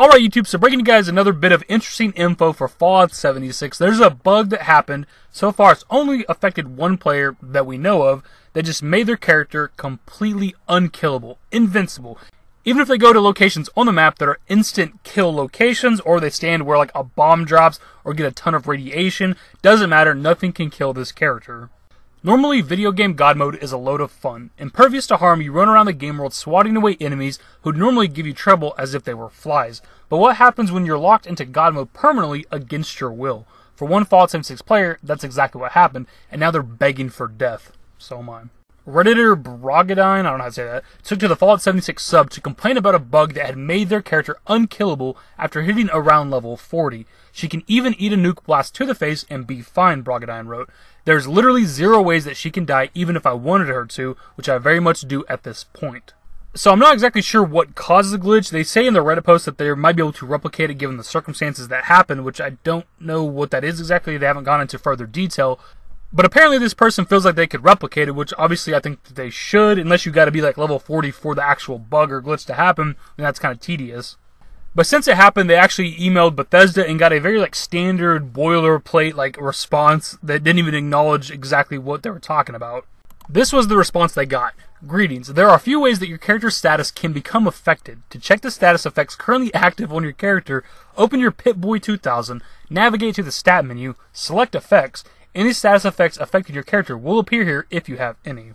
Alright YouTube, so bringing you guys another bit of interesting info for Fallout 76. There's a bug that happened. So far it's only affected one player that we know of that just made their character completely unkillable, invincible. Even if they go to locations on the map that are instant kill locations, or they stand where like a bomb drops or get a ton of radiation, doesn't matter, nothing can kill this character. Normally, video game god mode is a load of fun. Impervious to harm, you run around the game world swatting away enemies who'd normally give you trouble as if they were flies. But what happens when you're locked into god mode permanently against your will? For one Fallout 76 player, that's exactly what happened, and now they're begging for death. So am I. Redditor Brogadine, I don't know how to say that, took to the Fallout 76 sub to complain about a bug that had made their character unkillable after hitting around level 40. She can even eat a nuke blast to the face and be fine, Brogadine wrote. There's literally 0 ways that she can die even if I wanted her to, which I very much do at this point. So I'm not exactly sure what causes the glitch. They say in the Reddit post that they might be able to replicate it given the circumstances that happened, which I don't know what that is exactly. They haven't gone into further detail. But apparently this person feels like they could replicate it, which obviously I think that they should, unless you gotta be like level 40 for the actual bug or glitch to happen, and that's kind of tedious. But since it happened, they actually emailed Bethesda and got a very like standard boilerplate like response that didn't even acknowledge exactly what they were talking about. This was the response they got. Greetings. There are a few ways that your character's status can become affected. To check the status effects currently active on your character, open your Pip-Boy 2000, navigate to the stat menu, select effects. Any status effects affecting your character will appear here if you have any.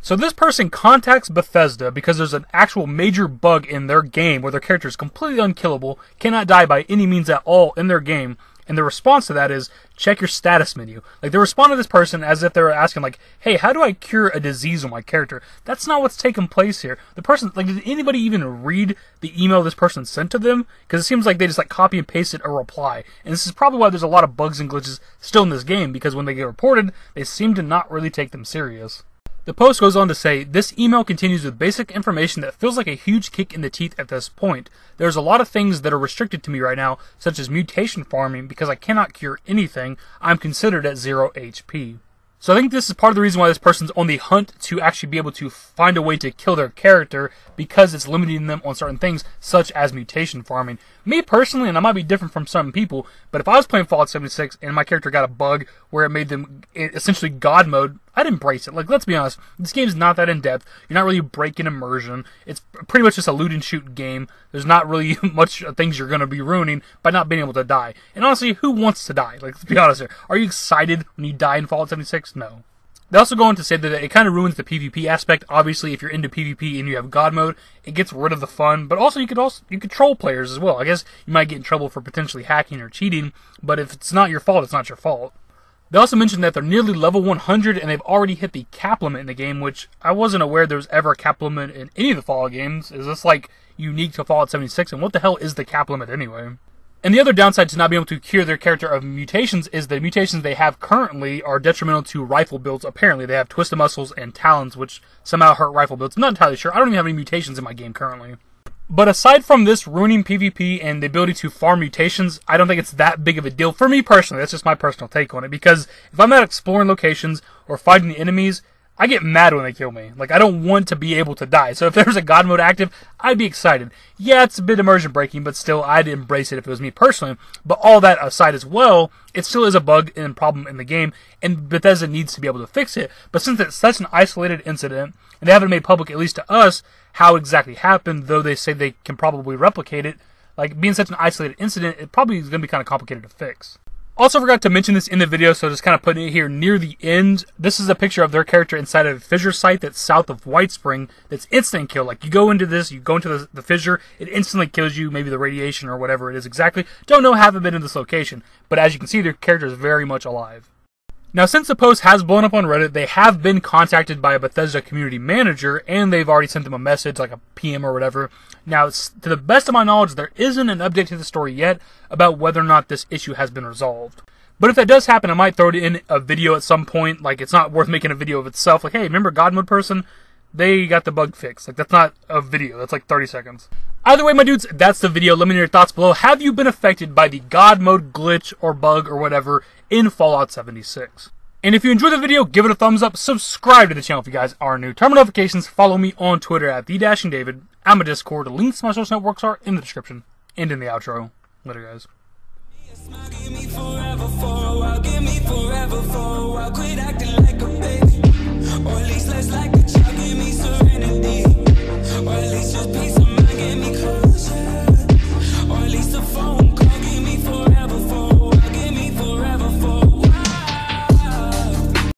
So this person contacts Bethesda because there's an actual major bug in their game where their character is completely unkillable, cannot die by any means at all in their game, and the response to that is, check your status menu. Like, they respond to this person as if they were asking, like, hey, how do I cure a disease on my character? That's not what's taking place here. The person, like, did anybody even read the email this person sent to them? Because it seems like they just, like, copy and pasted a reply. And this is probably why there's a lot of bugs and glitches still in this game, because when they get reported, they seem to not really take them serious. The post goes on to say, this email continues with basic information that feels like a huge kick in the teeth at this point. There's a lot of things that are restricted to me right now, such as mutation farming, because I cannot cure anything. I'm considered at 0 HP. So I think this is part of the reason why this person's on the hunt to actually be able to find a way to kill their character, because it's limiting them on certain things, such as mutation farming. Me personally, and I might be different from some people, but if I was playing Fallout 76 and my character got a bug where it made them essentially god mode, I'd embrace it. Like, let's be honest, this game's not that in-depth. You're not really breaking immersion. It's pretty much just a loot and shoot game. There's not really much things you're going to be ruining by not being able to die. And honestly, who wants to die? Like, let's be honest here. Are you excited when you die in Fallout 76? No. They also go on to say that it kind of ruins the PvP aspect. Obviously, if you're into PvP and you have god mode, it gets rid of the fun. But also, you could troll players as well. I guess you might get in trouble for potentially hacking or cheating. But if it's not your fault, it's not your fault. They also mentioned that they're nearly level 100 and they've already hit the cap limit in the game, which I wasn't aware there was ever a cap limit in any of the Fallout games. Is this like unique to Fallout 76? And what the hell is the cap limit anyway? And the other downside to not being able to cure their character of mutations is the mutations they have currently are detrimental to rifle builds. Apparently, they have twisted muscles and talons, which somehow hurt rifle builds. I'm not entirely sure. I don't even have any mutations in my game currently. But aside from this ruining PvP and the ability to farm mutations, I don't think it's that big of a deal for me personally. That's just my personal take on it. Because if I'm not exploring locations or fighting enemies, I get mad when they kill me. Like, I don't want to be able to die. So if there's a god mode active, I'd be excited. Yeah, it's a bit immersion breaking, but still, I'd embrace it if it was me personally. But all that aside as well, it still is a bug and problem in the game, and Bethesda needs to be able to fix it. But since it's such an isolated incident, and they haven't made public, at least to us, how exactly happened, though they say they can probably replicate it, like, being such an isolated incident, it probably is going to be kind of complicated to fix. Also forgot to mention this in the video, so just kind of putting it here near the end. This is a picture of their character inside of a fissure site that's south of White Spring that's instant kill. Like, you go into this, you go into the fissure, it instantly kills you, maybe the radiation or whatever it is exactly. Don't know, haven't been in this location. But as you can see, their character is very much alive. Now, since the post has blown up on Reddit, they have been contacted by a Bethesda community manager, and they've already sent them a message, like a PM or whatever. Now, to the best of my knowledge, there isn't an update to the story yet about whether or not this issue has been resolved. But if that does happen, I might throw it in a video at some point. Like, it's not worth making a video of itself. Like, hey, remember God Mode person? They got the bug fixed. Like, that's not a video. That's like 30 seconds. Either way, my dudes, that's the video. Let me know your thoughts below. Have you been affected by the God Mode glitch or bug or whatever in Fallout 76? And if you enjoyed the video, give it a thumbs up. Subscribe to the channel if you guys are new. Turn on notifications. Follow me on Twitter at TheDashingDavid. I'm a Discord. Links to my social networks are in the description. Ending the outro. Later, guys. Give me forever for a while, give